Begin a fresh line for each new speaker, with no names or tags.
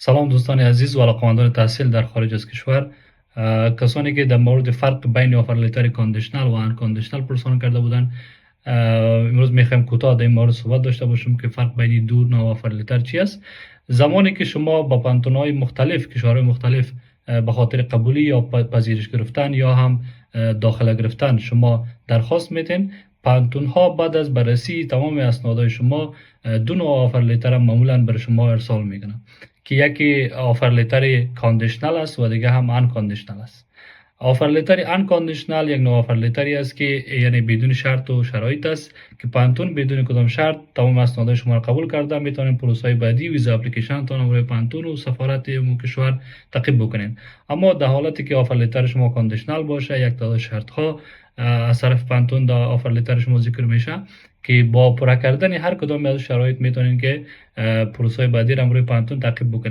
سلام دوستان عزیز و علاقمندان تحصیل در خارج از کشور. کسانی که در مورد فرق بین آفر لتر کاندیشنال و ان کاندیشنال پرسان کرده بودند، امروز میخوایم کوتاه در این مورد صحبت داشته باشیم که فرق بین دو نوع آفر لتر چی است. زمانی که شما با پانتون‌های مختلف کشورهای مختلف به خاطر قبولی یا پذیرش گرفتن یا هم داخله گرفتن شما درخواست میتین، پانتون ها بعد از بررسی تمام اسنادهای شما دو نوع آفر لتر معمولا بر شما ارسال میکنن که یکی آفر لتر کاندیشنال است و دیگه هم ان کاندیشنال است. آفر لتر ان کاندیشنال یک نوع آفر لتری است که یعنی بدون شرط و شرایط است که پانتون بدون کدام شرط تمام اسنادهای شما را قبول کرده میتونین پروسه بعدی ویزا اپلیکیشن تان برای پانتون و سفارت مو کشور تعقیب بکنین. اما در حالتی که آفر لتر شما کاندیشنال باشه، یک تعداد شرط ها از طرف پانتون در آفر لتر شما ذکر میشه که با پورا کردن هر کدام از شرایط میتونین که پروسه بعدی را برای پانتون تعقیب بکنین.